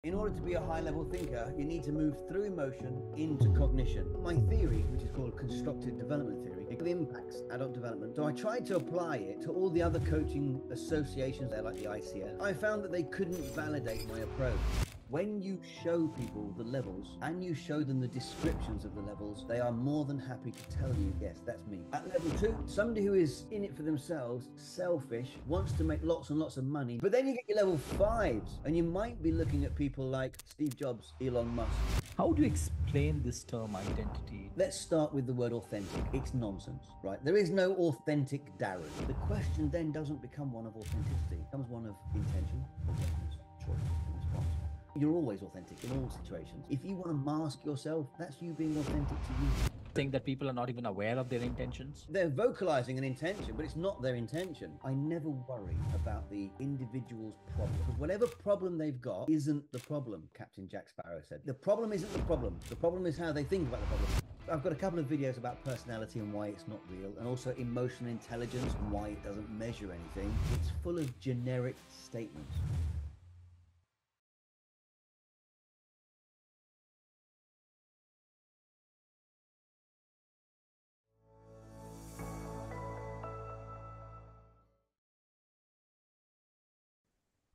In order to be a high-level thinker, you need to move through emotion into cognition. My theory, which is called constructed development theory, it impacts adult development. So I tried to apply it to all the other coaching associations there, like the ICF. I found that they couldn't validate my approach. When you show people the levels and you show them the descriptions of the levels, they are more than happy to tell you, yes, that's me. At level 2, somebody who is in it for themselves, selfish, wants to make lots and lots of money. But then you get your level 5s, and you might be looking at people like Steve Jobs, Elon Musk. How do you explain this term identity? Let's start with the word authentic. It's nonsense, right? There is no authentic Darren. The question then doesn't become one of authenticity. It becomes one of intention, awareness, choice, and response. You're always authentic in all situations. If you want to mask yourself, that's you being authentic to you. Think that people are not even aware of their intentions? They're vocalizing an intention, but it's not their intention. I never worry about the individual's problem, because whatever problem they've got isn't the problem, Captain Jack Sparrow said. The problem isn't the problem. The problem is how they think about the problem. I've got a couple of videos about personality and why it's not real, and also emotional intelligence and why it doesn't measure anything. It's full of generic statements.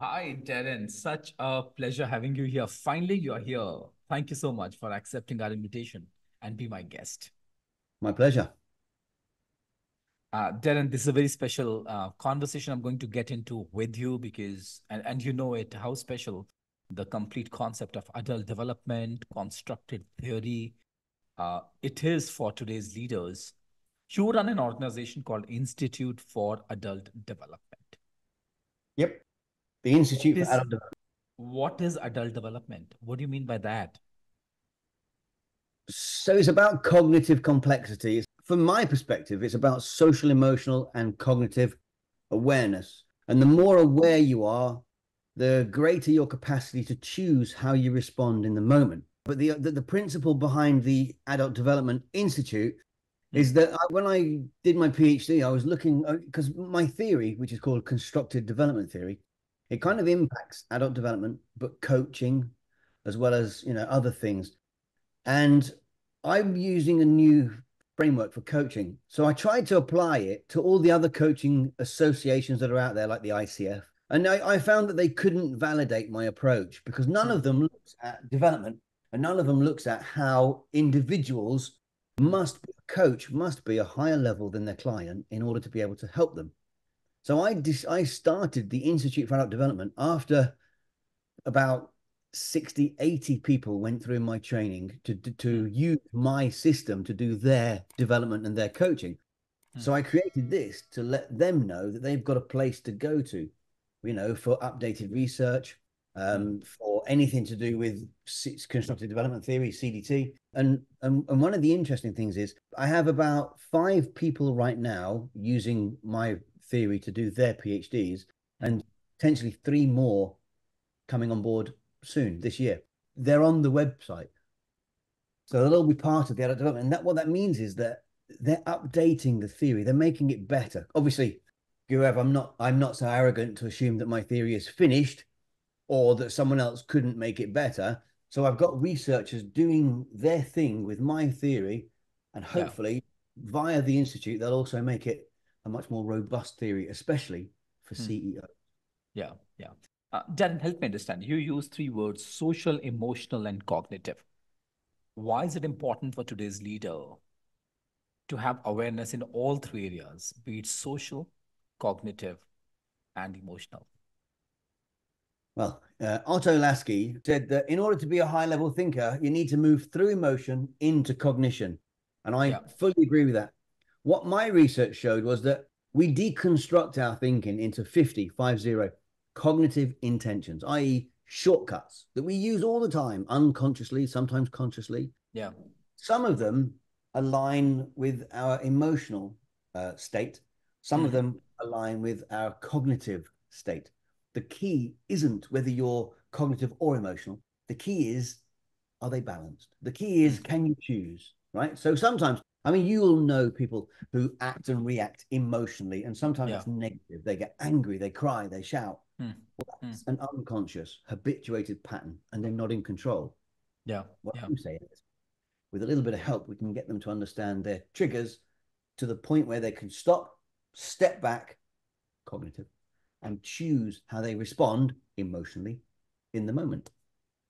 Hi, Darren. Such a pleasure having you here. Finally, you're here. Thank you so much for accepting our invitation and be my guest. My pleasure. Darren, this is a very special conversation I'm going to get into with you because, and you know it, how special the complete concept of adult development, constructed theory, it is for today's leaders. You run an organization called Institute for Adult Development. Yep. The Institute for Adult Development. What is adult development? What do you mean by that? So it's about cognitive complexity. From my perspective, it's about social, emotional, and cognitive awareness. And the more aware you are, the greater your capacity to choose how you respond in the moment. But the principle behind the Adult Development Institute is that when I did my PhD, I was looking, because my theory, which is called constructed development theory, it kind of impacts adult development, but coaching as well as, other things. And I'm using a new framework for coaching. So I tried to apply it to all the other coaching associations that are out there, like the ICF. And I found that they couldn't validate my approach because none of them looks at development and none of them looks at how individuals must be a higher level than their client in order to be able to help them. So I started the Institute for Adult Development after about 60, 80 people went through my training to use my system to do their development and their coaching. So I created this to let them know that they've got a place to go to, for updated research, for anything to do with constructive development theory, CDT. And one of the interesting things is I have about 5 people right now using my theory to do their PhDs, and potentially 3 more coming on board soon this year. They're on the website, so they'll all be part of the adult development. And what that means is that they're updating the theory, they're making it better. Obviously, Gurev, I'm not so arrogant to assume that my theory is finished or that someone else couldn't make it better. So I've got researchers doing their thing with my theory, and hopefully via the Institute, they'll also make it a much more robust theory, especially for CEOs. Yeah. Darren, help me understand. You use 3 words: social, emotional, and cognitive. Why is it important for today's leader to have awareness in all 3 areas, be it social, cognitive, and emotional? Well, Otto Lasky said that in order to be a high-level thinker, you need to move through emotion into cognition. And I fully agree with that. What my research showed was that we deconstruct our thinking into 50 cognitive intentions, i.e. shortcuts that we use all the time, unconsciously, sometimes consciously. Yeah. Some of them align with our emotional state. Some of them align with our cognitive state. The key isn't whether you're cognitive or emotional. The key is, are they balanced? The key is, can you choose, right? So sometimes, you will know people who act and react emotionally, and sometimes it's negative. They get angry, they cry, they shout. Mm. Mm. It's an unconscious, habituated pattern, and they're not in control. Yeah. What Yeah. I'm saying is, with a little bit of help, we can get them to understand their triggers to the point where they can stop, step back, cognitive, and choose how they respond emotionally in the moment.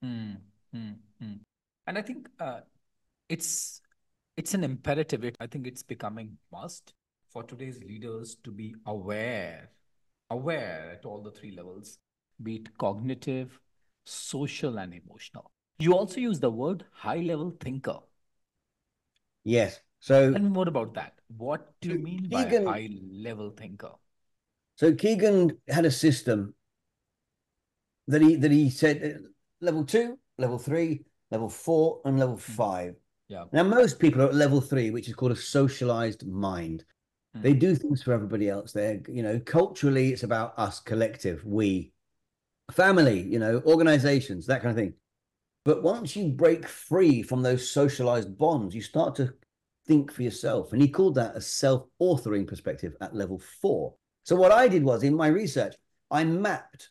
Mm. Mm. Mm. And I think it's it's an imperative. I think it's becoming must for today's leaders to be aware at all the three levels, be it cognitive, social, and emotional. You also use the word high level thinker. Yes. Tell me more about that. What do So you mean by a Keegan, high level thinker? so Keegan had a system that he said level 2, level 3, level 4, and level Mm. 5. Yeah. Now, most people are at level 3, which is called a socialized mind. Mm. They do things for everybody else. They're, culturally, it's about us, collective, we, family, organizations, that kind of thing. But once you break free from those socialized bonds, you start to think for yourself. And he called that a self authoring perspective at level 4. So, what I did was in my research, I mapped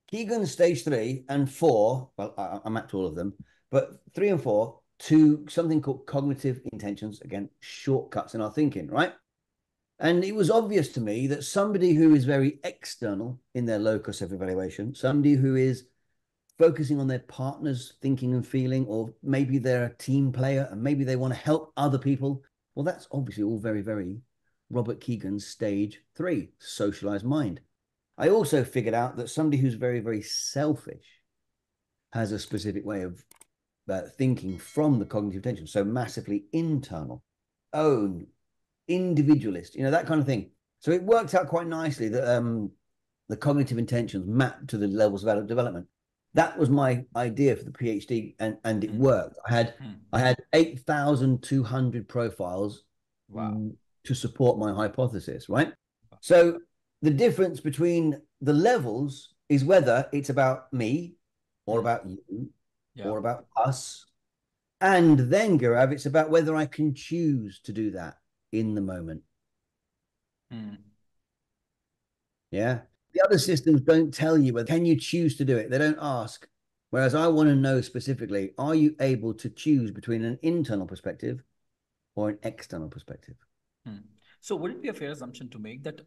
Keegan's stage 3 and 4. Well, I mapped all of them, but 3 and 4 to something called cognitive intentions. Again, shortcuts in our thinking, right? And it was obvious to me that somebody who is very external in their locus of evaluation, somebody who is focusing on their partner's thinking and feeling, or maybe they're a team player and maybe they want to help other people. Well, that's obviously all very, very Robert Keegan's stage 3, socialized mind. I also figured out that somebody who's very, very selfish has a specific way of thinking from the cognitive tension. So massively internal, own, individualist, that kind of thing. So it worked out quite nicely that the cognitive intentions mapped to the levels of development. That was my idea for the PhD, and it Mm. worked. Mm. I had 8,200 profiles Wow. to support my hypothesis, right? So the difference between the levels is whether it's about me or Mm. about you Yeah. or about us. And then, Gaurav, it's about whether I can choose to do that in the moment. Mm. Yeah. The other systems don't tell you whether can you choose to do it. They don't ask. Whereas I want to know specifically, are you able to choose between an internal perspective or an external perspective? Mm. So would it be a fair assumption to make that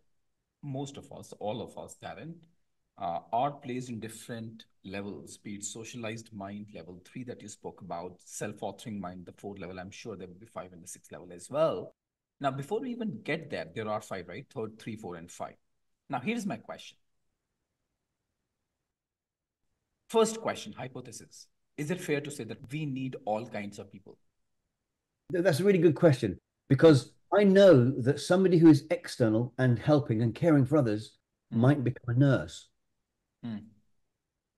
most of us, all of us, Darren, are placed in different levels, be it socialized mind, level 3 that you spoke about, self-authoring mind, the 4th level. I'm sure there will be 5 and the 6th level as well. Now, before we even get there, there are 5, right? Third, 3, 4, and 5. Now, here's my question. First question, hypothesis. Is it fair to say that we need all kinds of people? That's a really good question Mm. because I know that somebody who is external and helping and caring for others Mm. might become a nurse, Mm.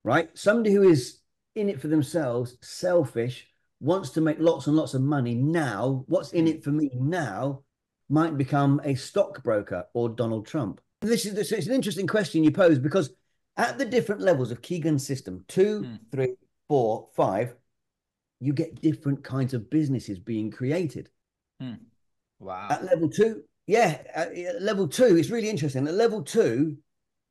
right? Somebody who is in it for themselves, selfish, wants to make lots and lots of money now, what's in Mm. it for me now, might become a stockbroker or Donald Trump. This is an interesting question you pose because at the different levels of Keegan's system, two, Mm. 3, 4, 5, you get different kinds of businesses being created. Mm. Wow. At level 2, yeah, at level 2, it's really interesting. At level 2,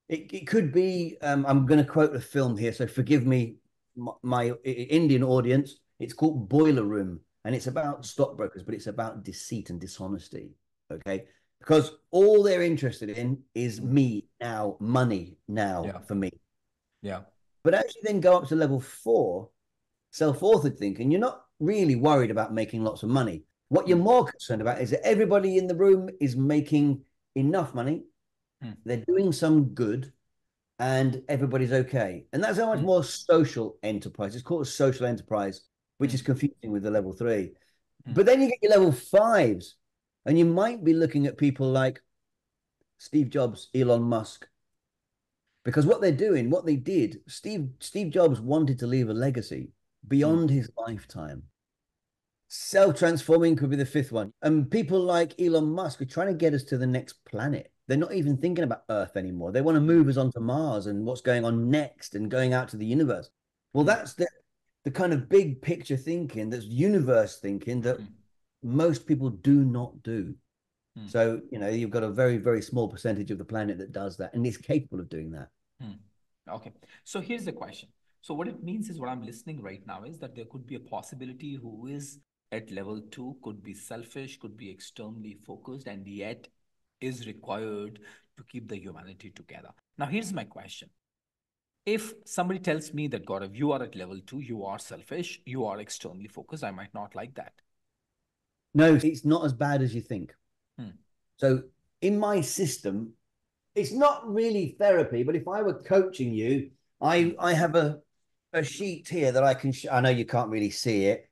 it could be, I'm going to quote a film here, so forgive me, my Indian audience. It's called Boiler Room, and it's about stockbrokers, but it's about deceit and dishonesty. Okay. Because all they're interested in is me now, money now Yeah. for me. Yeah. But actually, then go up to level 4, self authored thinking, you're not really worried about making lots of money. What you're Mm. more concerned about is that everybody in the room is making enough money, Mm. they're doing some good, and everybody's okay. And that's how much Mm. more social enterprise. It's called a social enterprise, which Mm. is confusing with the level 3. Mm. But then you get your level 5s, and you might be looking at people like Steve Jobs, Elon Musk, because what they're doing, what they did, Steve Jobs wanted to leave a legacy Mm. beyond his lifetime. Self-transforming could be the 5th one. And people like Elon Musk are trying to get us to the next planet. They're not even thinking about Earth anymore. They want to Mm. move us onto Mars and what's going on next and going out to the universe. Well, Mm. that's the kind of big picture thinking, that's universe thinking that Mm. most people do not do. Mm. So, you've got a very, very small percentage of the planet that does that and is capable of doing that. Mm. Okay. So here's the question. So what it means is what I'm listening right now is that there could be a possibility who is at level two, could be selfish, could be externally focused, and yet is required to keep the humanity together. Now, here's my question. If somebody tells me that, Gaurav, you are at level two, you are selfish, you are externally focused, I might not like that. No, it's not as bad as you think. Hmm. So in my system, it's not really therapy, but if I were coaching you, I have a sheet here that I can I know you can't really see it,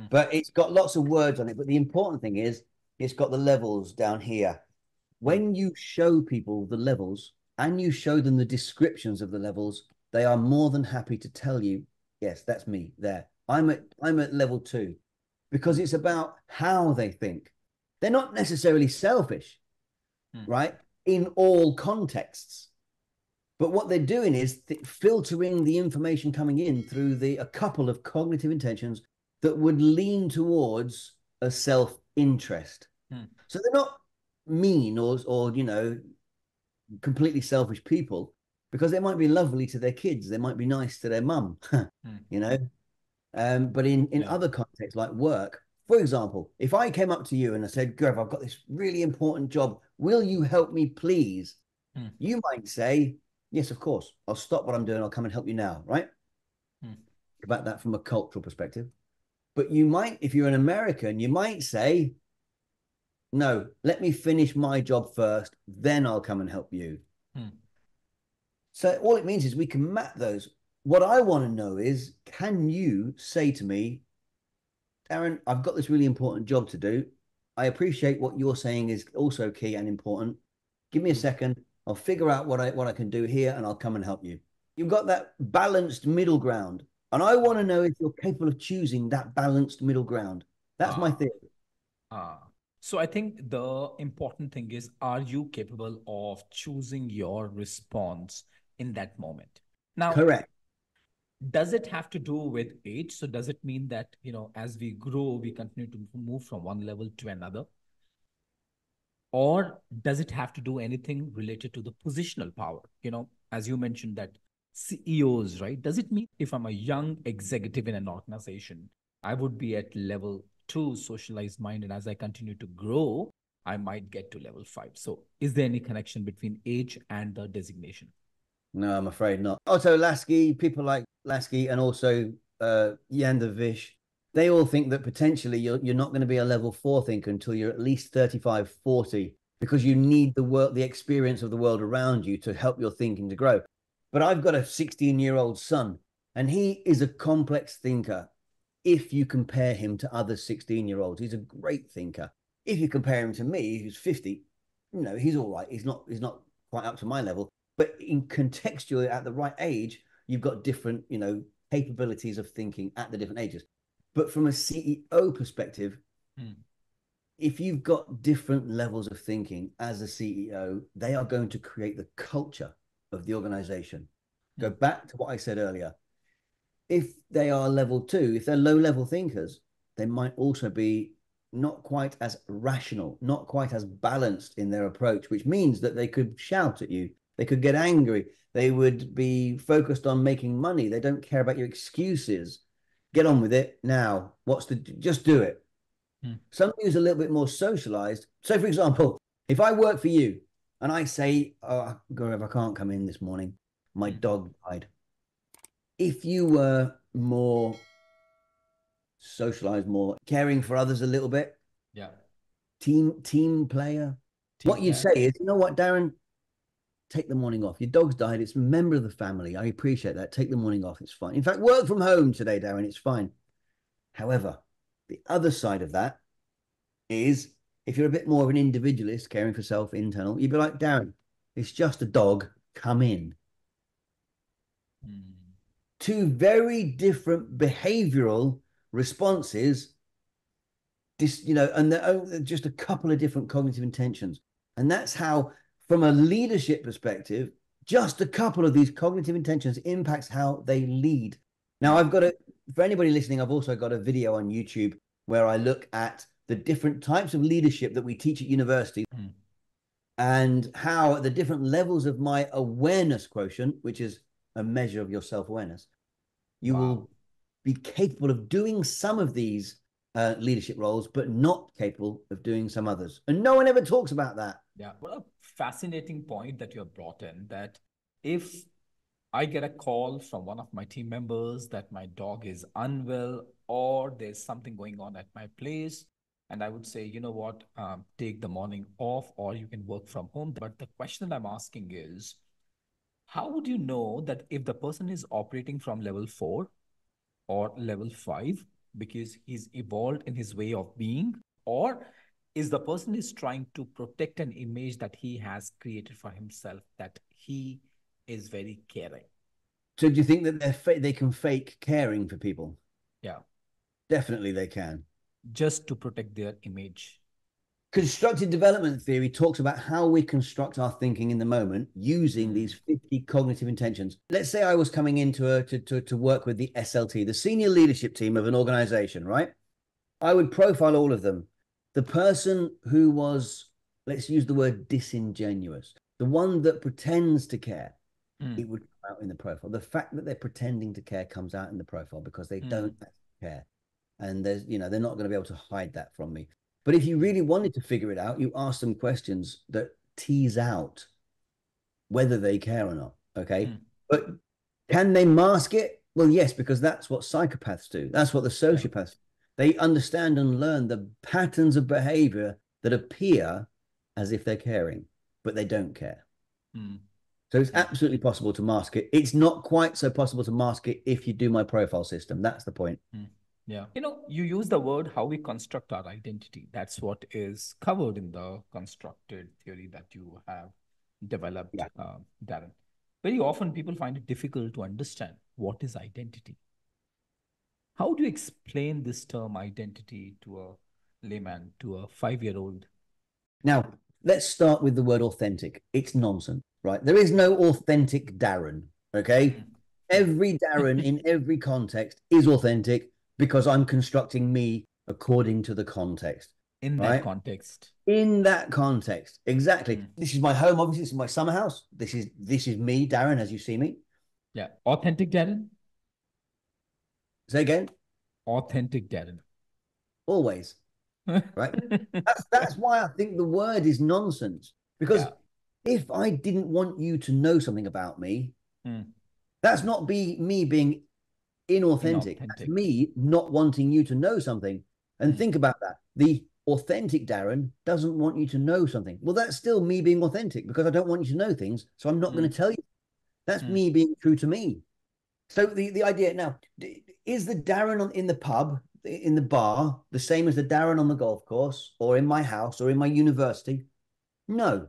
but it's got lots of words on it. But the important thing is it's got the levels down here. When you show people the levels and you show them the descriptions of the levels, they are more than happy to tell you, yes, that's me there. I'm at level two, because it's about how they think. They're not necessarily selfish, right? In all contexts. But what they're doing is filtering the information coming in through a couple of cognitive intentions that would lean towards a self-interest. So they're not mean or completely selfish people, because they might be lovely to their kids. They might be nice to their mum, you know. But in other contexts like work, for example, if I came up to you and I said, Gav, I've got this really important job, will you help me please? You might say, yes, of course. I'll stop what I'm doing. I'll come and help you now, right? About that from a cultural perspective. But you might, if you're an American, you might say, no, let me finish my job first, then I'll come and help you. So all it means is we can map those. What I want to know is, can you say to me, Darren, I've got this really important job to do. I appreciate what you're saying is also key and important. Give me a second. I'll figure out what I can do here, and I'll come and help you. You've got that balanced middle ground. And I want to know if you're capable of choosing that balanced middle ground. That's my theory. So I think the important thing is, are you capable of choosing your response in that moment? Now, correct. Does it have to do with age? So does it mean that, as we grow, we continue to move from one level to another? Or does it have to do anything related to the positional power? As you mentioned that CEOs, right? Does it mean if I'm a young executive in an organization, I would be at level two, socialized mind, and as I continue to grow, I might get to level five. So is there any connection between age and the designation? No, I'm afraid not. Otto Lasky, people like Lasky, and also Yandavish, they all think that potentially you're not going to be a level four thinker until you're at least 35, 40, because you need the experience of the world around you to help your thinking to grow. But I've got a 16-year-old son, and he is a complex thinker. If you compare him to other 16-year-olds, he's a great thinker. If you compare him to me, who's 50, he's all right. He's not quite up to my level. But in contextually at the right age, you've got different, capabilities of thinking at the different ages. But from a CEO perspective, if you've got different levels of thinking as a CEO, they are going to create the culture of the organization. Go back to what I said earlier. If they are level two, if they're low level thinkers, they might also be not quite as rational, not quite as balanced in their approach, which means that they could shout at you. They could get angry. They would be focused on making money. They don't care about your excuses. Get on with it now. Just do it. Somebody who's a little bit more socialized. So, for example, if I work for you and I say, oh, Gaurav, I can't come in this morning, my dog died. If you were more socialized, more caring for others a little bit, team player, what you'd say is, you know what, Darren, take the morning off. Your dog's died. It's a member of the family. I appreciate that. Take the morning off. It's fine. In fact, work from home today, Darren. It's fine. However, the other side of that is, if you're a bit more of an individualist, caring for self, internal, you'd be like, Darren, it's just a dog. Come in. Two very different behavioral responses, and they're just a couple of different cognitive intentions. And that's how, from a leadership perspective, just a couple of these cognitive intentions impacts how they lead. Now, for anybody listening, I've also got a video on YouTube where I look at the different types of leadership that we teach at university and how at the different levels of my awareness quotient, which is a measure of your self-awareness, you Wow. will be capable of doing some of these leadership roles, but not capable of doing some others. And no one ever talks about that. Yeah. What a fascinating point that you have brought in, that if I get a call from one of my team members that my dog is unwell or there's something going on at my place, and I would say, you know what, take the morning off or you can work from home. But the question that I'm asking is, how would you know that if the person is operating from level 4 or level 5 because he's evolved in his way of being, or is the person is trying to protect an image that he has created for himself, that he is very caring? So do you think that they can fake caring for people? Yeah. Definitely they can. Just to protect their image. Constructive development theory talks about how we construct our thinking in the moment using these 50 cognitive intentions. Let's say I was coming into to work with the SLT, the senior leadership team of an organization, right? I would profile all of them. The person who was, let's use the word disingenuous, the one that pretends to care, it would come out in the profile. The fact that they're pretending to care comes out in the profile because they don't care. And there's, they're not going to be able to hide that from me. But if you really wanted to figure it out, you ask them questions that tease out whether they care or not. Okay. But can they mask it? Well, yes, because that's what psychopaths do. That's what the sociopaths do. They understand and learn the patterns of behavior that appear as if they're caring, but they don't care. So it's absolutely possible to mask it. It's not quite so possible to mask it if you do my profile system. That's the point. Yeah. You use the word how we construct our identity. That's what is covered in the constructed theory that you have developed, Darren. Very often people find it difficult to understand what is identity. How do you explain this term identity to a layman, to a 5-year-old? Now, let's start with the word authentic. It's nonsense, right? There is no authentic Darren, okay? Every Darren in every context is authentic because I'm constructing me according to the context. In that context. In that context, exactly. This is my home, obviously. This is my summer house. This is me, Darren, as you see me. Yeah. Authentic Darren? Say again? Authentic Darren. Always. Right? That's why I think the word is nonsense. Because if I didn't want you to know something about me, that's not me being inauthentic. That's me not wanting you to know something. And think about that. The authentic Darren doesn't want you to know something. Well, that's still me being authentic because I don't want you to know things. So I'm not going to tell you. That's me being true to me. So the idea now, is the Darren in the pub, in the bar, the same as the Darren on the golf course or in my house or in my university? No.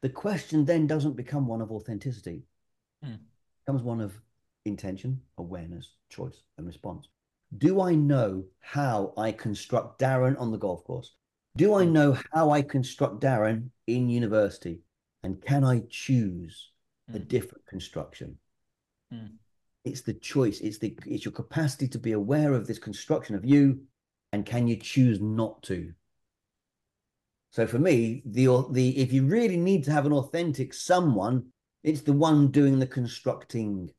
The question then doesn't become one of authenticity. It becomes one of intention, awareness, choice, and response. Do I know how I construct Darren on the golf course? Do I know how I construct Darren in university? And can I choose a different construction? It's the choice. It's your capacity to be aware of this construction of you, and can you choose not to? So for me, the if you really need to have an authentic someone, it's the one doing the constructing.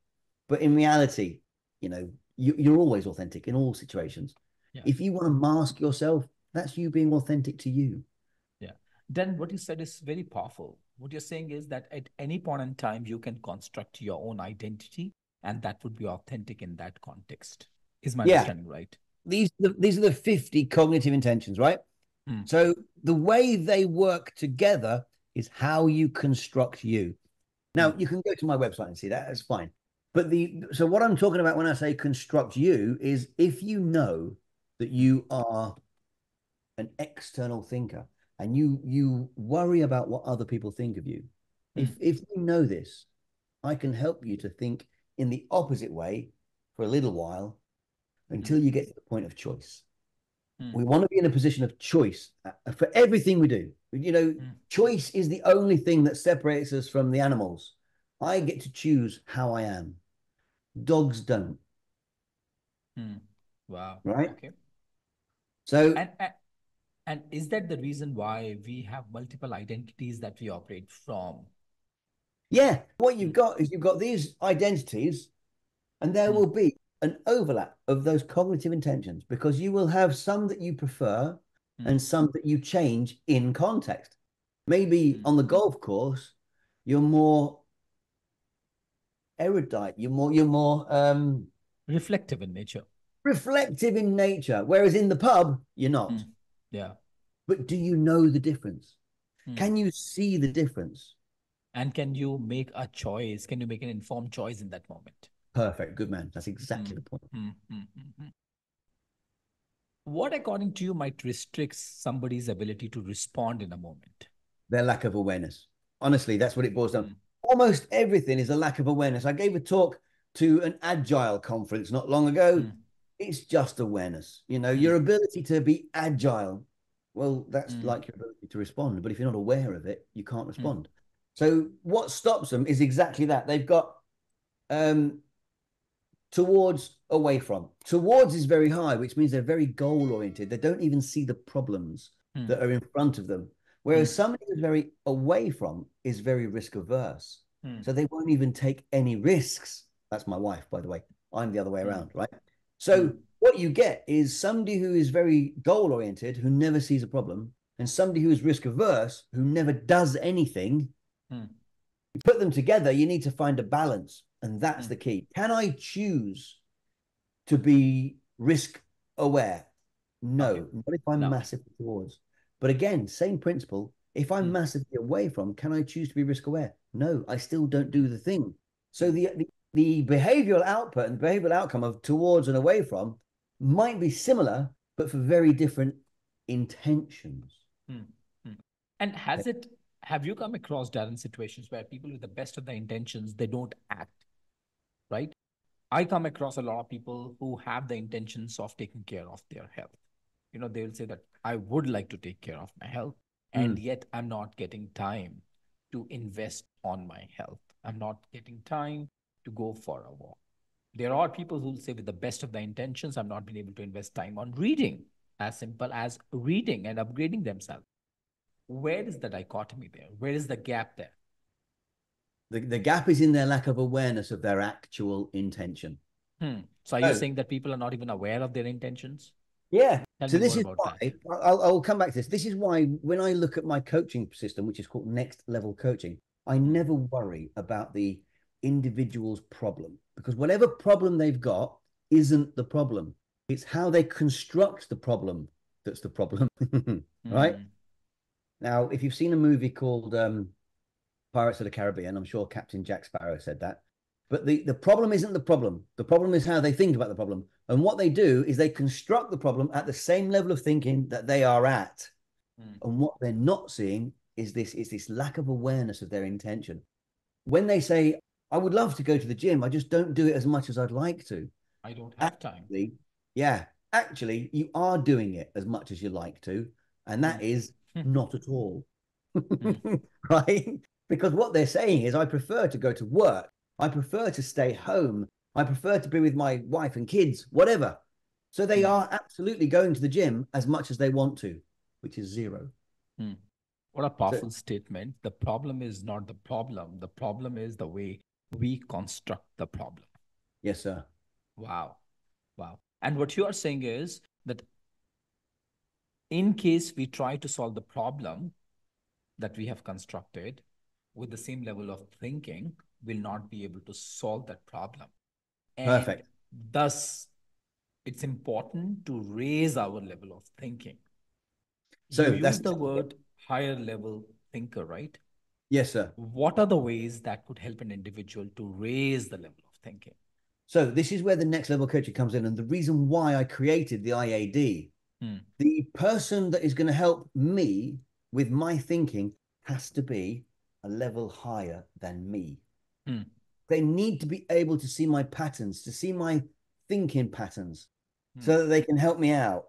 But in reality, you're always authentic in all situations. Yeah. If you want to mask yourself, that's you being authentic to you. Yeah. Then what you said is very powerful. What you're saying is that at any point in time, you can construct your own identity, and that would be authentic in that context. Is my understanding right? These are the 50 cognitive intentions, right? So the way they work together is how you construct you. Now, you can go to my website and see that. That's fine. But so what I'm talking about when I say construct you is if you know that you are an external thinker and you worry about what other people think of you, if you know this, I can help you to think in the opposite way for a little while until you get to the point of choice. We want to be in a position of choice for everything we do. Choice is the only thing that separates us from the animals. I get to choose how I am. Dogs don't. Wow. Right? Okay. So, and is that the reason why we have multiple identities that we operate from? Yeah, what you've Mm, got is you've got these identities, and there mm, will be an overlap of those cognitive intentions because you will have some that you prefer mm, and some that you change in context. Maybe mm. on the golf course, you're more erudite, you're more Reflective in nature. reflective in nature, whereas in the pub, you're not. Mm. Yeah. But do you know the difference? Mm. Can you see the difference? And can you make a choice? Can you make an informed choice in that moment? Perfect, good man. That's Mm, exactly the point. mm, mm, mm, mm. What, according to you, might restrict somebody's ability to respond in a moment? Their lack of awareness. Honestly, that's what it boils down. Mm, Almost everything is a lack of awareness. I gave a talk to an agile conference not long ago. mm, It's just awareness. You know, mm, your ability to be agile. Well, that's mm, like your ability to respond. But if you're not aware of it, you can't mm, respond. So what stops them is exactly that. They've got um, towards, away from. Towards is very high, which means they're very goal oriented. They don't even see the problems mm, that are in front of them. Whereas mm, somebody who's very away from is very risk averse. mm, So they won't even take any risks. That's my wife, by the way. I'm the other way mm, around, right? mm, So what you get is somebody who is very goal oriented, who never sees a problem, and somebody who is risk averse, who never does anything. mm, You put them together, you need to find a balance. And that's mm. the key. Can I choose to be risk aware? Okay. No, not if I'm Now, massively towards. But again, same principle. If I'm mm, massively away from, can I choose to be risk aware? No, I still don't do mm, the thing. So mm, the behavioral output and behavioral outcome of towards and away from might be similar, but for very different intentions. mm, mm. And have you come across, Darren, situations where people with the best of their intentions, they don't act, right? I come across a lot of people who have the intentions of taking care of their health. They will say that I would like to take care of my health, and Mm, yet I'm not getting time to invest on my health. I'm not getting time to go for a walk. There are people who will say, with the best of the intentions, I'm not being able to invest time on reading, as simple as reading and upgrading themselves. Where is the dichotomy there? Where is the gap there? the gap is in their lack of awareness of their actual intention. Hmm. So are you Oh, saying that people are not even aware of their intentions? yeah. Tell So me this more is about that. why I'll come back to this. This is why when I look at my coaching system, which is called next level coaching, I Hmm. never worry about the individual's problem because whatever problem they've got isn't the problem. It's how they construct the problem that's the problem. Right? Hmm. Now, if you've seen a movie called Pirates of the Caribbean, I'm sure Captain Jack Sparrow said that. But the problem isn't the problem. The problem is how they think about the problem. And what they do is they construct the problem at the same level of thinking that they are at. Hmm. And what they're not seeing is this lack of awareness of their intention. When they say, I would love to go to the gym, I just don't do it as much as I'd like to. I don't have time. Actually, yeah, actually, you are doing it as much as you like to. And Hmm. that is Hmm. not at all. Hmm. Right? Because what they're saying is, I prefer to go to work. I prefer to stay home. I prefer to be with my wife and kids, whatever. So they Hmm. are absolutely going to the gym as much as they want to, which is zero. Hmm. What a So, powerful statement. The problem is not the problem. The problem is the way we construct the problem. yes, sir. Wow. Wow. And what you are saying is that in case we try to solve the problem that we have constructed with the same level of thinking, we'll not be able to solve that problem. And Perfect. thus, it's important to raise our level of thinking. You So that's use the word higher level thinker, right? yes, sir. What are the ways that could help an individual to raise the level of thinking? So this is where the next level coaching comes in. And the reason why I created the IAD, Hmm. the person that is going to help me with my thinking has to be a level higher than me. Hmm. They need to be able to see my patterns, to see my thinking patterns, Hmm. so that they can help me out.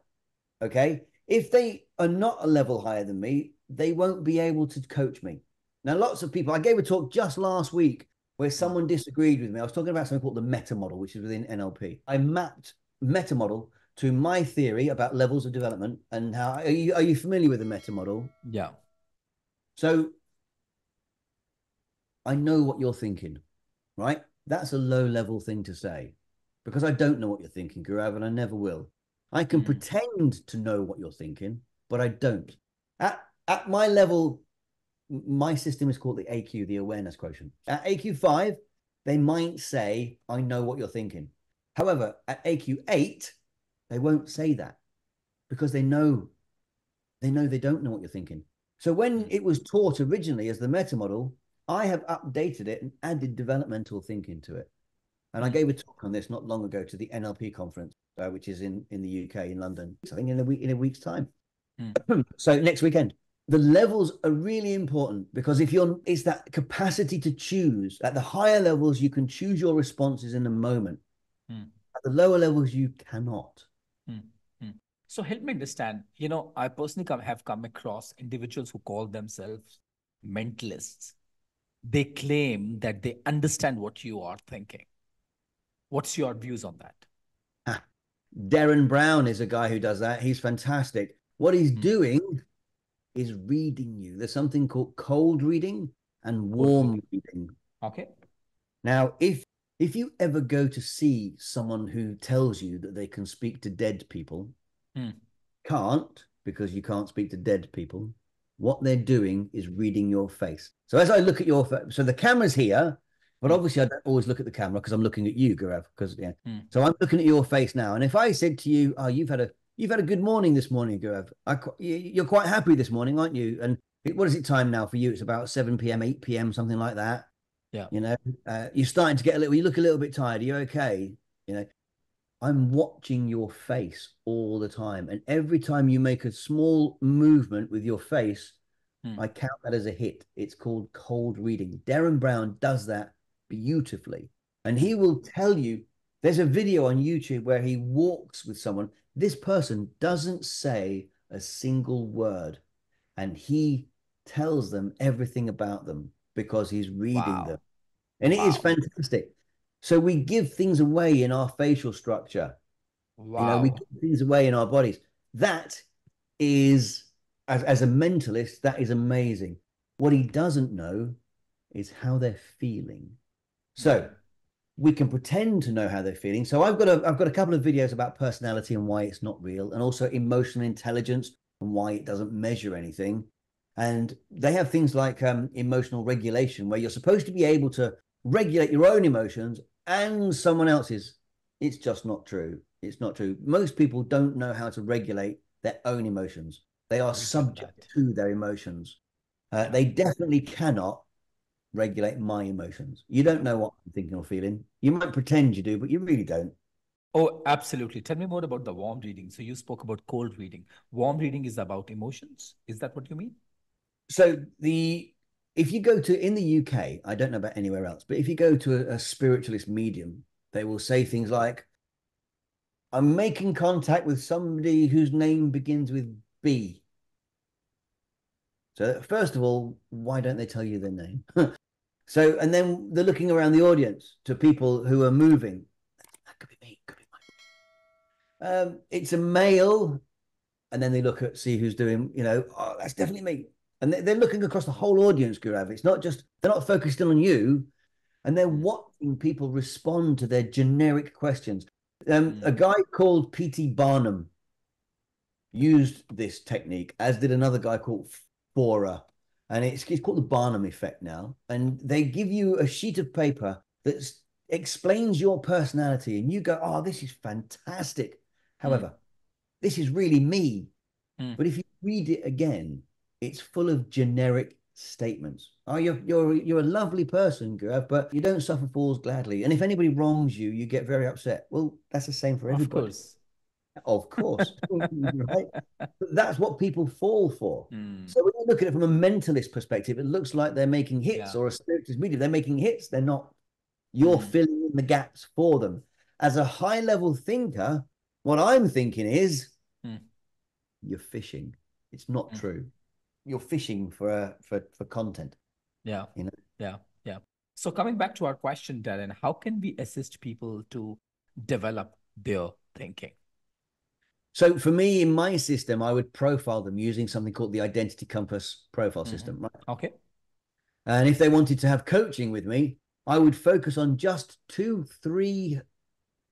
Okay. If they are not a level higher than me, they won't be able to coach me. Now, lots of people, I gave a talk just last week where Hmm. someone disagreed with me. I was talking about something called the meta model, which is within NLP. I mapped meta model to my theory about levels of development and how are you familiar with the meta model? Yeah. So I know what you're thinking, right? That's a low level thing to say because I don't know what you're thinking, Gaurav, and I never will. I can pretend to know what you're thinking, but I don't. At my level, my system is called the AQ, the awareness quotient. At AQ5, they might say, I know what you're thinking. However, at AQ8, they won't say that because they don't know what you're thinking. So when it was taught originally as the meta model, I have updated it and added developmental thinking to it. And I gave a talk on this not long ago to the NLP conference, which is in the UK, in London, I think in a week's time. So next weekend. The levels are really important because it's that capacity to choose. At the higher levels, you can choose your responses in the moment. At the lower levels, you cannot. So help me understand, I personally have come across individuals who call themselves mentalists. They claim that they understand what you are thinking. What's your views on that? Darren Brown is a guy who does that. He's fantastic. What he's doing is reading you. There's something called cold reading and warm reading. Okay. Now, if you ever go to see someone who tells you that they can speak to dead people, can't, because you can't speak to dead people, what they're doing is reading your face. So as I look at your face, so the camera's here, but obviously I don't always look at the camera because I'm looking at you, Gaurav. So I'm looking at your face now. And if I said to you, oh, you've had a good morning this morning, Gaurav. You're quite happy this morning, aren't you? And what is it time now for you? It's about 7 p.m., 8 p.m., something like that. Yeah. You're starting to get you look a little bit tired. Are you okay? I'm watching your face all the time. And every time you make a small movement with your face, I count that as a hit. It's called cold reading. Darren Brown does that beautifully. And he will tell you, there's a video on YouTube where he walks with someone. This person doesn't say a single word. And he tells them everything about them because he's reading them. And it is fantastic. So we give things away in our facial structure. We give things away in our bodies. That is, as a mentalist, that is amazing. What he doesn't know is how they're feeling. So we can pretend to know how they're feeling. So I've got a couple of videos about personality and why it's not real, and also emotional intelligence and why it doesn't measure anything. And they have things like emotional regulation, where you're supposed to be able to regulate your own emotions and someone else's. It's just not true. It's not true. Most people don't know how to regulate their own emotions. They are subject to their emotions. They definitely cannot regulate my emotions. You don't know what I'm thinking or feeling. You might pretend you do, but you really don't. Oh, absolutely. Tell me more about the warm reading. So you spoke about cold reading. Warm reading is about emotions. Is that what you mean? So if you go to, in the UK, I don't know about anywhere else, but if you go to a spiritualist medium, they will say things like, I'm making contact with somebody whose name begins with B. So first of all, why don't they tell you their name? So, and then they're looking around the audience to people who are moving. That could be me, could be mine. It's a male. And then they see who's doing, oh, that's definitely me. And they're looking across the whole audience, Gaurav. It's not just, they're not focused on you, and they're watching people respond to their generic questions. A guy called P.T. Barnum used this technique, as did another guy called Fora. And it's called the Barnum effect now. And they give you a sheet of paper that explains your personality, and you go, oh, this is fantastic. However, this is really me. But if you read it again, it's full of generic statements. Oh, you're a lovely person, Gaurav, but you don't suffer fools gladly. And if anybody wrongs you, you get very upset. Well, that's the same for everybody. Of course. Right? But that's what people fall for. So when you look at it from a mentalist perspective, it looks like they're making hits, or a spiritualist medium. They're making hits. They're not. You're filling in the gaps for them. As a high level thinker, what I'm thinking is, you're fishing. It's not true. You're fishing for content. Yeah. Yeah. So coming back to our question, Darren, how can we assist people to develop their thinking? So for me, in my system, I would profile them using something called the Identity Compass profile system. Right? Okay. And if they wanted to have coaching with me, I would focus on just two, three,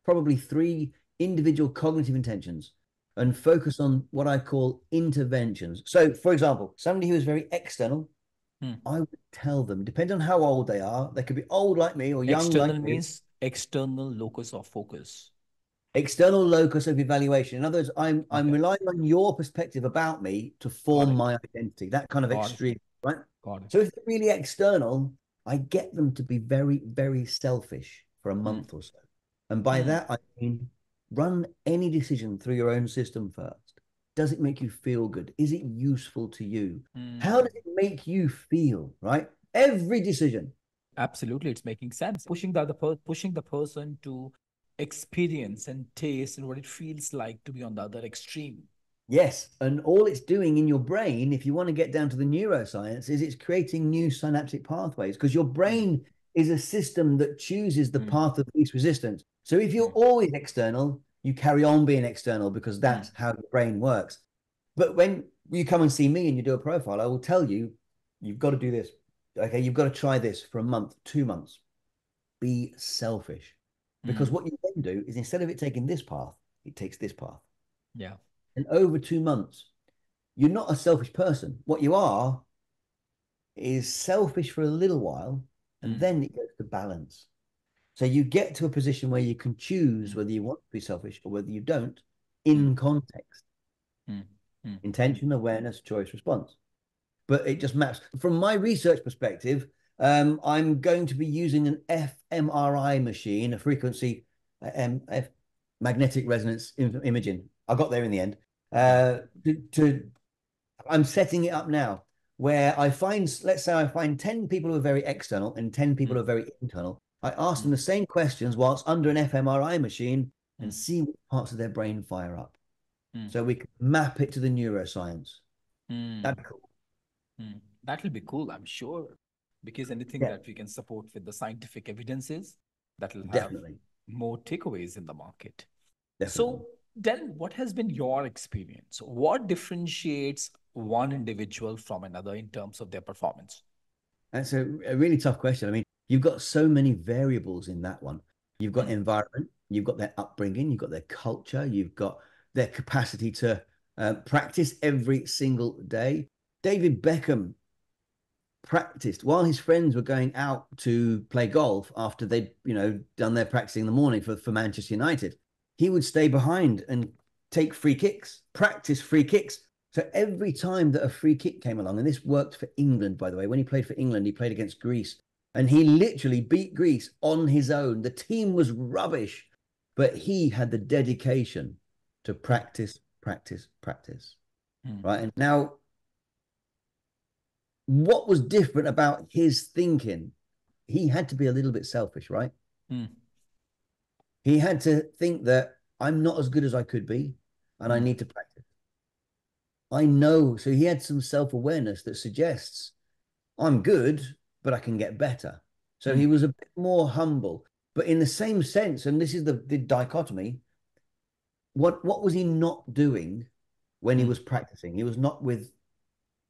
probably three individual cognitive intentions and focus on what I call interventions. So, for example, somebody who is very external, I would tell them, depending on how old they could be old like me or young like External you. means external locus of focus. External locus of evaluation. In other words, I'm Okay. relying on your perspective about me to Got form it. my identity. That kind of Got it. extreme, right? Got it. So if they're really external, I get them to be very, very selfish for a Hmm. month or so. And by Hmm. that I mean run any decision through your own system first. Does it make you feel good? Is it useful to you? How Hmm. does it make you feel? Right? Every decision. Absolutely, it's making sense. Pushing the person to experience and taste and what it feels like to be on the other extreme. Yes, and all it's doing in your brain, if you want to get down to the neuroscience, is it's creating new synaptic pathways because your Hmm. brain is a system that chooses the Hmm. path of least resistance. So if you're Hmm. always external, you carry on being external because Hmm. that's how the brain works. But when you come and see me and you do a profile, I will tell you, you've got to do this. Okay, you've got to try this for a month, 2 months. Be selfish. Because Hmm. what you then do is instead of it taking this path, it takes this path. Yeah. And over 2 months, you're not a selfish person. What you are is selfish for a little while, and Hmm. then it goes to balance. So you get to a position where you can choose Hmm. whether you want to be selfish or whether you don't Hmm. in context, Hmm. Hmm. Hmm. intention, awareness, choice, response. But it just maps. From my research perspective, I'm going to be using an fMRI machine, a frequency F, magnetic resonance imaging. I got there in the end. Yeah. To I'm setting it up now where I find, let's say I find 10 people who are very external and 10 people Hmm. who are very internal. I ask Hmm. them the same questions whilst under an fMRI machine Hmm. and see what parts of their brain fire up. Hmm. So we can map it to the neuroscience. Hmm. That'd be cool. That will be cool, I'm sure, because anything Yeah, that we can support with the scientific evidences, that will have definitely. more takeaways in the market. Definitely. So, then what has been your experience? What differentiates one individual from another in terms of their performance? That's a really tough question. I mean, you've got so many variables in that one. You've got Hmm. environment, you've got their upbringing, you've got their culture, you've got their capacity to practice every single day. David Beckham practiced while his friends were going out to play golf after they'd, done their practicing in the morning for Manchester United. He would stay behind and take free kicks, practice free kicks. So every time that a free kick came along, and this worked for England, by the way, when he played for England, he played against Greece and he literally beat Greece on his own. The team was rubbish, but he had the dedication to Hmm. practice, practice, practice. Hmm. Right. And now what was different about his thinking? He had to be a little bit selfish, right? Hmm. He had to think that I'm not as good as I could be and I Hmm. need to practice. I know. So he had some self awareness that suggests I'm good, but I can get better. So Hmm. he was a bit more humble. But in the same sense, and this is the dichotomy, what was he not doing when he Hmm. was practicing? He was not with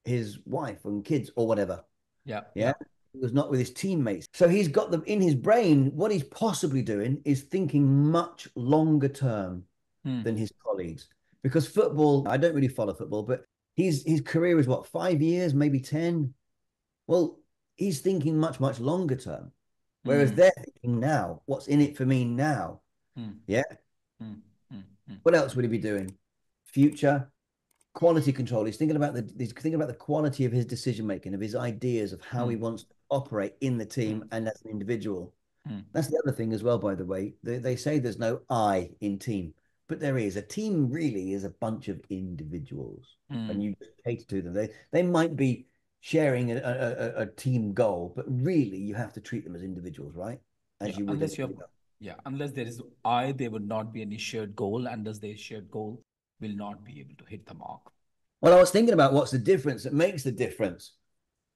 his wife and kids or whatever. Yeah. Yeah. Yeah. He was not with his teammates. So he's got them in his brain. What he's possibly doing is thinking much longer term Hmm. than his colleagues. Because football, I don't really follow football, but his career is what, 5 years, maybe 10? Well, he's thinking much, much longer term. Whereas Hmm. they're thinking now, what's in it for me now? Hmm. Yeah. Hmm. Hmm. Hmm. What else would he be doing? Future quality control. He's thinking about the quality of his decision making, of his ideas, of how he Hmm. wants to operate in the Hmm. team and as an individual. Hmm. That's the other thing as well, by the way. They say there's no I in team, but there is. A team really is a bunch of individuals, and Hmm. you cater to them. They might be sharing a team goal, but really you have to treat them as individuals, right? As Yeah, you would unless you have, anybody else. yeah, unless there is I, there would not be any shared goal, and thus their shared goal will not be able to hit the mark. Well, I was thinking about what's the difference that makes the difference.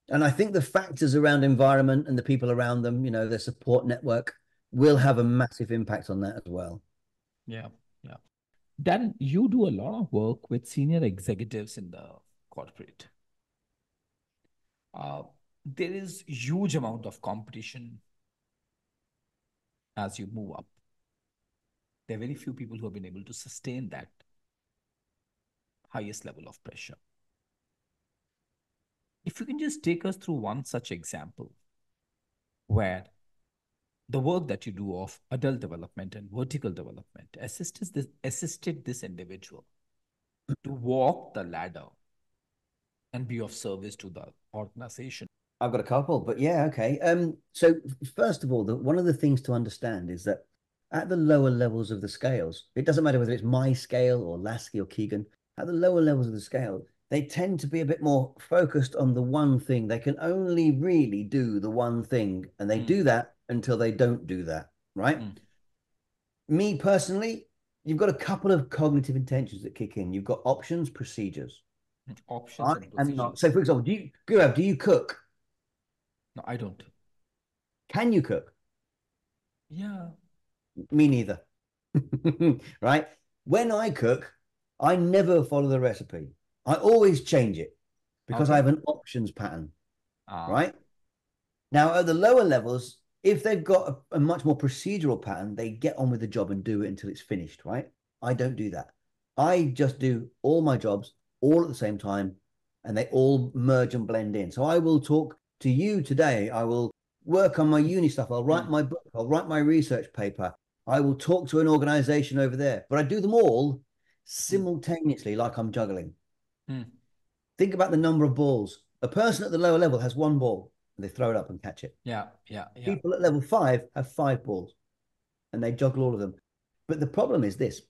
And I think the factors around environment and the people around them, their support network will Hmm. have a massive impact on that as well. Yeah, yeah. Dan, you do a lot of work with senior executives in the corporate. Uh, there is huge amount of competition as you move up. There are very few people who have been able to sustain that highest level of pressure. If you can just take us through one such example where the work that you do of adult development and vertical development assisted this individual to walk the ladder and be of service to the organization. I've got a couple, but yeah, okay. So first of all, one of the things to understand is that at the lower levels of the scales, it doesn't matter whether it's my scale or Lasky or Keegan, at the lower levels of the scale, they tend to be a bit more focused on the one thing. They can only really do the one thing, and they do that until they don't do that, right? Me personally, you've got a couple of cognitive intentions that kick in. You've got options, procedures. Options and procedures. Not. So, for example, do you cook? No, I don't. Can you cook? Yeah. Me neither. Right? When I cook, I never follow the recipe. I always change it because I have an options pattern. Right? Now, at the lower levels, if they've got a much more procedural pattern, they get on with the job and do it until it's finished, right? I don't do that. I just do all my jobs all at the same time, and they all merge and blend in. So I will talk to you today. I will work on my uni stuff. I'll write my book. I'll write my research paper. I will talk to an organization over there, but I do them all simultaneously, like I'm juggling. Think about the number of balls. A person at the lower level has one ball, and they throw it up and catch it. Yeah. People at level 5 have 5 balls, and they juggle all of them. But the problem is this,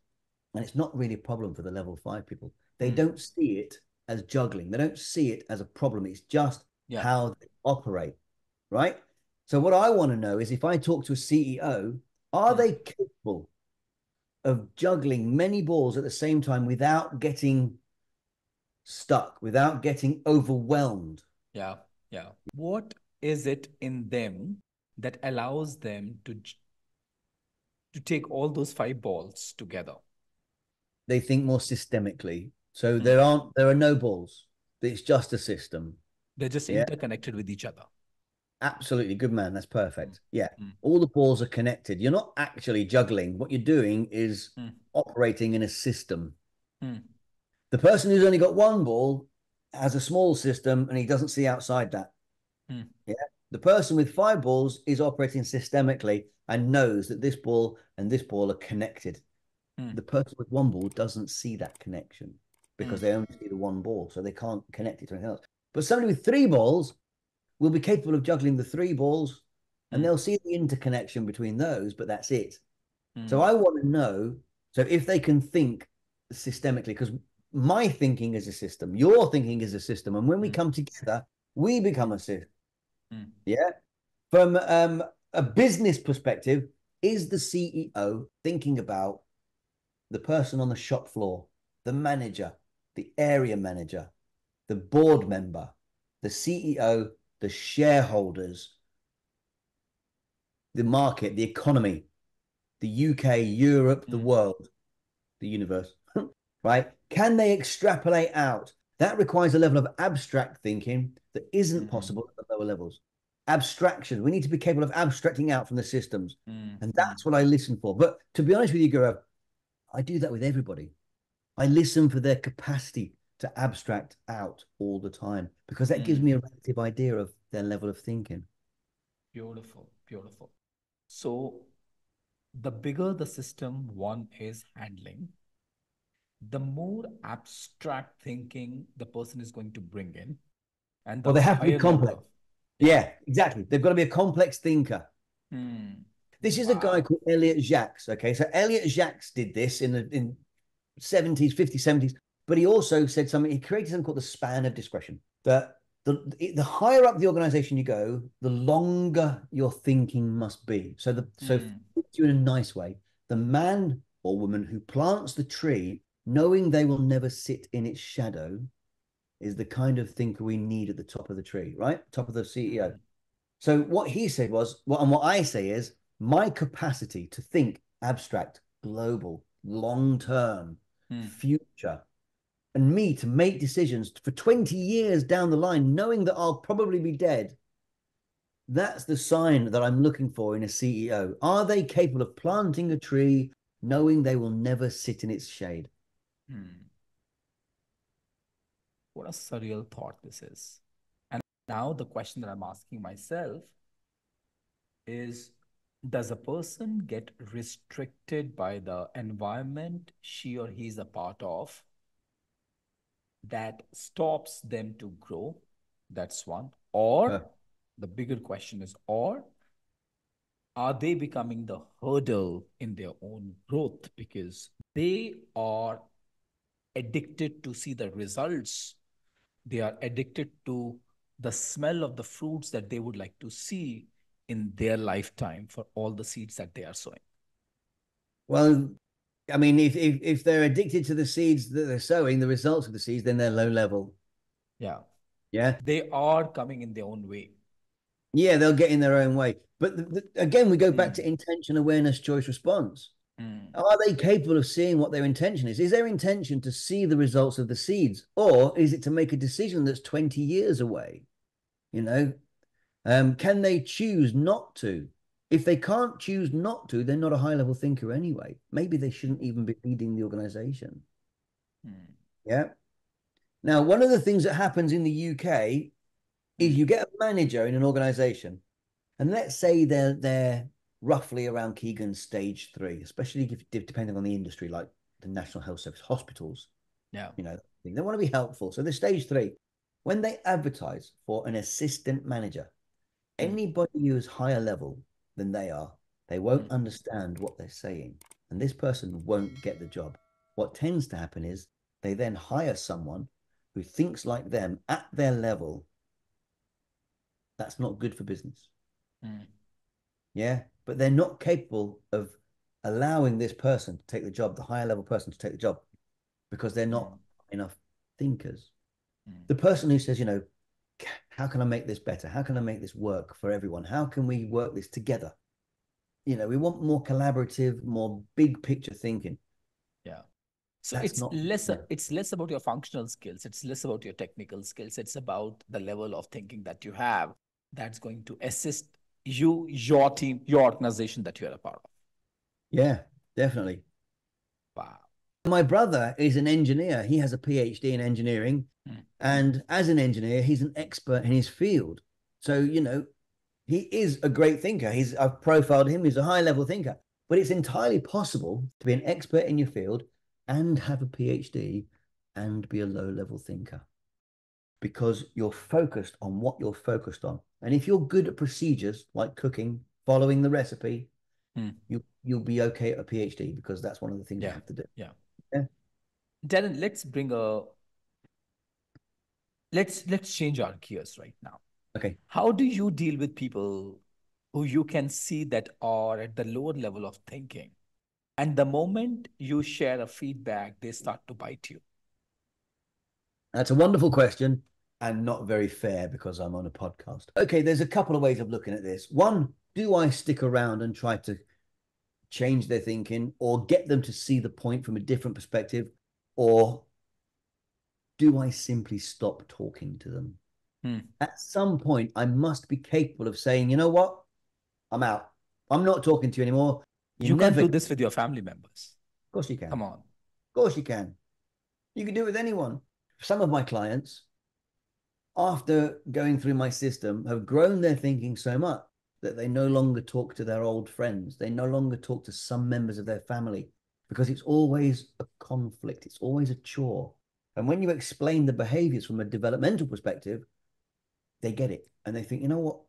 and it's not really a problem for the level 5 people. They don't see it as juggling. They don't see it as a problem. It's just how they operate, right? So what I want to know is, if I talk to a CEO, are they capable of juggling many balls at the same time without getting stuck, without getting overwhelmed? Yeah. What is it in them that allows them to take all those 5 balls together? They think more systemically. So there are no balls. It's just a system. They're just interconnected with each other. Absolutely. Good man. That's perfect. Yeah. All the balls are connected. You're not actually juggling. What you're doing is operating in a system. The person who's only got one ball has a small system, and he doesn't see outside that. Yeah. The person with 5 balls is operating systemically and knows that this ball and this ball are connected. The person with one ball doesn't see that connection because they only see the one ball, so they can't connect it to anything else. But somebody with 3 balls will be capable of juggling the 3 balls, and they'll see the interconnection between those, but that's it. So I want to know, so if they can think systemically, because my thinking is a system, your thinking is a system, and when we come together, we become a system. Yeah. From a business perspective, is the CEO thinking about the person on the shop floor, the manager, the area manager, the board member, the CEO, the shareholders, the market, the economy, the UK, Europe, the world, the universe, right? Can they extrapolate out? That requires a level of abstract thinking that isn't possible at the lower levels. Abstraction. We need to be capable of abstracting out from the systems. And that's what I listen for. But to be honest with you, Gaurav, I do that with everybody. I listen for their capacity to abstract out all the time, because that gives me a relative idea of their level of thinking. Beautiful. So the bigger the system one is handling, the more abstract thinking the person is going to bring in. And they have to be complex. Yeah, exactly. They've got to be a complex thinker. This is a guy called Elliot Jacques. Okay, so Elliot Jacques did this in the 70s, 50s, 70s, but he also said something. He created something called the span of discretion. That the higher up the organization you go, the longer your thinking must be. So so in a nice way, the man or woman who plants the tree, knowing they will never sit in its shadow, is the kind of thinker we need at the top of the tree, right? Top of the CEO. So what he said was, and what I say is, my capacity to think abstract, global, long-term, future, and me to make decisions for 20 years down the line, knowing that I'll probably be dead, That's the sign that I'm looking for in a CEO. Are they capable of planting a tree knowing they will never sit in its shade? Hmm. What a surreal thought this is. And now the question that I'm asking myself is, does a person get restricted by the environment she or he is a part of that stops them to grow? That's one. Or the bigger question is, or are they becoming the hurdle in their own growth because they are addicted to see the results? They are addicted to the smell of the fruits that they would like to see in their lifetime for all the seeds that they are sowing. Well, I mean, if they're addicted to the seeds that they're sowing, the results of the seeds, then they're low level. Yeah. Yeah. They are coming in their own way. Yeah, they'll get in their own way. But again, we go back to Mm. intention, awareness, choice, response. Mm. Are they capable of seeing what their intention is? Is their intention to see the results of the seeds, or is it to make a decision that's 20 years away? You know, can they choose not to? If they can't choose not to, they're not a high level thinker anyway. Maybe they shouldn't even be leading the organization. Mm. Yeah. Now, one of the things that happens in the UK is Mm. you get a manager in an organization, and let's say they're roughly around Keegan's stage 3, especially if depending on the industry, like the National Health Service, hospitals, Yeah. you know, they want to be helpful. So they're stage 3. When they advertise for an assistant manager, Mm. anybody who is higher level than they are, they won't Mm. understand what they're saying. And this person won't get the job. What tends to happen is they then hire someone who thinks like them at their level. That's not good for business. Mm. Yeah. But they're not capable of allowing this person to take the job, the higher level person to take the job, because they're not Mm. enough thinkers. Mm. The person who says, how can I make this better? How can I make this work for everyone? How can we work this together? We want more collaborative, more big picture thinking. Yeah. So That's it's not, less it's less about your functional skills. It's less about your technical skills. It's about the level of thinking that you have that's going to assist you, your team, your organization that you're a part of. yeah, definitely. Wow. My brother is an engineer. He has a PhD in engineering. Mm. And as an engineer, he's an expert in his field. So, he is a great thinker. I've profiled him. He's a high level thinker, but it's entirely possible to be an expert in your field and have a PhD and be a low level thinker because you're focused on what you're focused on. And if you're good at procedures like cooking, following the recipe, Mm. you'll be okay at a PhD because that's one of the things you Yeah. have to do. Yeah. Yeah. Darren, let's change our gears right now. Okay. How do you deal with people who you can see that are at the lower level of thinking? And the moment you share a feedback, they start to bite you. That's a wonderful question and not very fair because I'm on a podcast. Okay, there's a couple of ways of looking at this. One, do I stick around and try to change their thinking or get them to see the point from a different perspective? Or do I simply stop talking to them? Hmm. At some point, I must be capable of saying, you know what? I'm out. I'm not talking to you anymore. You You can't never, do of this with your family members. course you can. Come Of on. course you can. You can do it with anyone. Some of my clients, after going through my system, have grown their thinking so much that they no longer talk to their old friends. They no longer talk to some members of their family because it's always a conflict. It's always a chore. And when you explain the behaviors from a developmental perspective, they get it. And they think, you know what?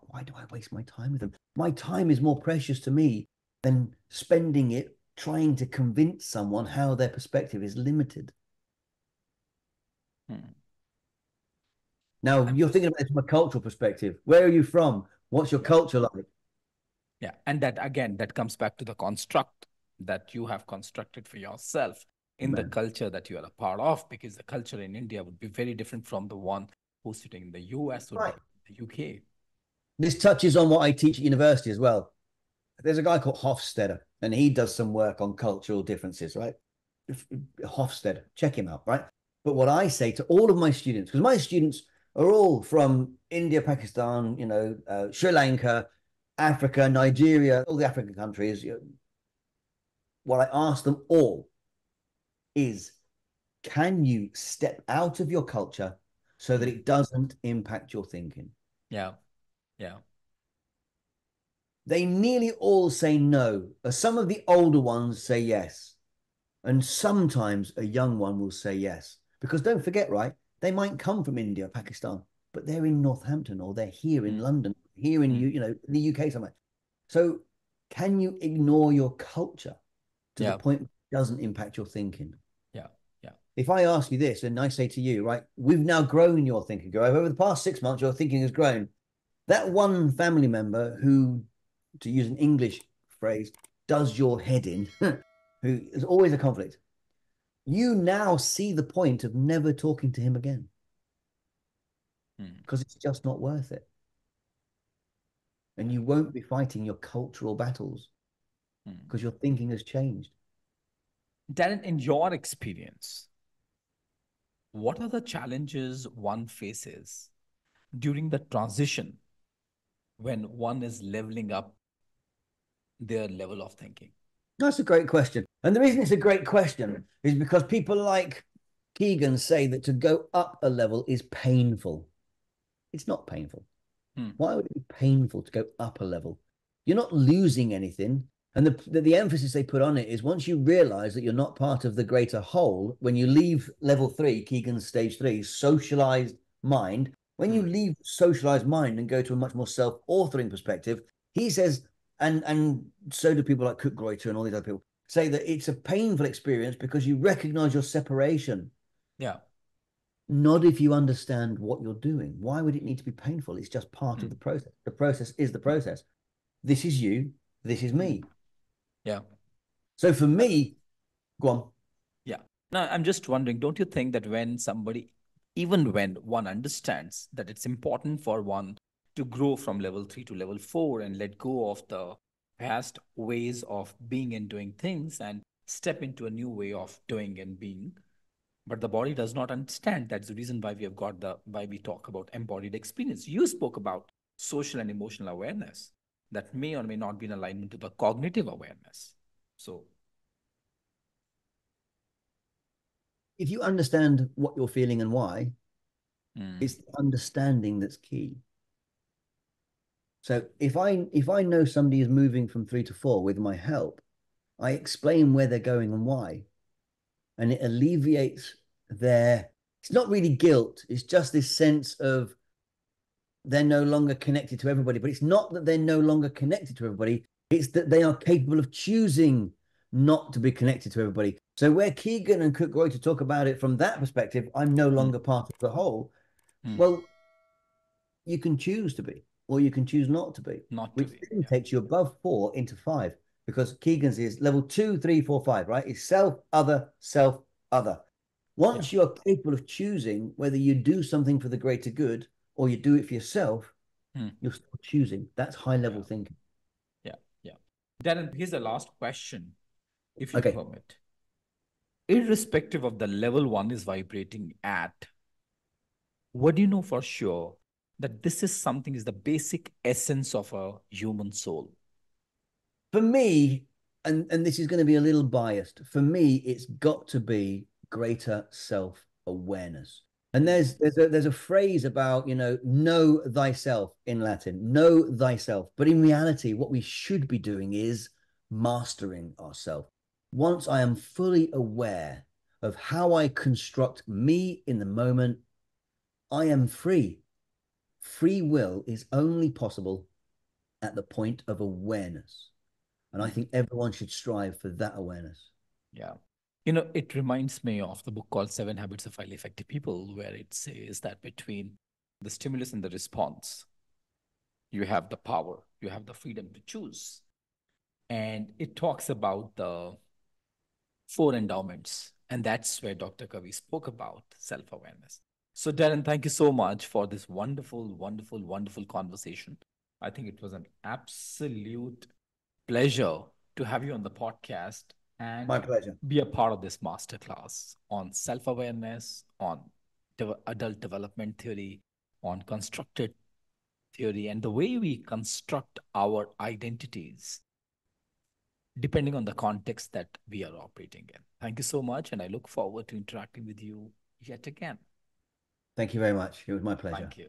Why do I waste my time with them? My time is more precious to me than spending it trying to convince someone how their perspective is limited. Hmm. Now, I'm you're just, thinking about it from a cultural perspective. Where are you from? What's your yeah. culture like? Yeah. And that, again, that comes back to the construct that you have constructed for yourself in the Man. culture that you are a part of, because the culture in India would be very different from the one who's sitting in the US or Right. the UK. This touches on what I teach at university as well. There's a guy called Hofstadter, and he does some work on cultural differences, right? Hofstadter, check him out, right? But what I say to all of my students, because my students are all from India, Pakistan, Sri Lanka, Africa, Nigeria, all the African countries. What I ask them all is, can you step out of your culture so that Mm. it doesn't impact your thinking? Yeah. Yeah. They nearly all say no. Some of the older ones say yes. And sometimes a young one will say yes. Because don't forget, right? They might come from India, Pakistan, but they're in Northampton or they're here in Mm. London, here in Mm. the UK somewhere. So can you ignore your culture to the Yeah. point it doesn't impact your thinking? Yeah. Yeah. If I ask you this and I say to you, right, we've now grown your thinking, Go over the past 6 months, your thinking has grown. That one family member who, to use an English phrase, does your head in, who is always a conflict, you now see the point of never talking to him again Mm. because it's just not worth it. And you won't be fighting your cultural battles Mm. because your thinking has changed. Darren, in your experience, what are the challenges one faces during the transition when one is leveling up their level of thinking? That's a great question. And the reason it's a great question is because people like Keegan say that to go up a level is painful. It's not painful. Hmm. Why would it be painful to go up a level? You're not losing anything. And the emphasis they put on it is once you realize that you're not part of the greater whole, when you leave level 3, Keegan's stage 3, socialized mind, when you Hmm. leave socialized mind and go to a much more self-authoring perspective, he says, and so do people like Cook Greuter and all these other people, say that it's a painful experience because you recognize your separation. Yeah. Not if you understand what you're doing. Why would it need to be painful? It's just part of Hmm. the process. The process is the process. This is you. This is Hmm. me. Yeah. So for Uh, me, go on. Yeah. Now, I'm just wondering, don't you think that when somebody, even when one understands that it's important for one to grow from level 3 to level 4 and let go of the past ways of being and doing things and step into a new way of doing and being, but the body does not understand. That's the reason why why we talk about embodied experience. You spoke about social and emotional awareness that may or may not be in alignment to the cognitive awareness. So, If you understand what you're feeling and why, mm, it's the understanding that's key. So if I know somebody is moving from 3 to 4 with my help, I explain where they're going and why, and it alleviates their. It's not really guilt. It's just this sense of they're no longer connected to everybody. But it's not that they're no longer connected to everybody. It's that they are capable of choosing not to be connected to everybody. So where Keegan and Cook Roy to talk about it from that perspective, I'm no mm, longer part of the whole. mm, Well, you can choose to be, or you can choose not to be, not to which be. then Yeah. takes you above 4 into 5 because Keegan's is level 2, 3, 4, 5, right? It's self, other, self, other. Yeah. Once you are capable of choosing whether you do something for the greater good or you do it for yourself, Mm, you're still choosing. That's high level yeah. thinking. Yeah. Yeah. Darren, here's the last question, if you Okay. permit. Irrespective of the level one is vibrating at, what do you know for sure that this is something is the basic essence of a human soul? For me, and this is going to be a little biased, for me, it's got to be greater self-awareness. And Mm, there's a phrase about, know thyself in Latin, know thyself. But in reality, what we should be doing is mastering ourselves. Once I am fully aware of how I construct me in the moment, I am free. Free will is only possible at the point of awareness. And I mm, think everyone should strive for that awareness. yeah. It reminds me of the book called Seven Habits of Highly Effective People, where it says that between the stimulus and the response, you have the power, you have the freedom to choose. And it talks about the four endowments. And that's where Dr. Kavi spoke about self awareness. So, Darren, thank you so much for this wonderful, wonderful, wonderful conversation. I think it was an absolute pleasure to have you on the podcast My and pleasure. be a part of this masterclass on self awareness, on adult development theory, on constructed theory and the way we construct our identities depending on the context that we are operating in. Thank you so much, and I look forward to interacting with you yet again. Thank you very much. It was my pleasure. Thank you.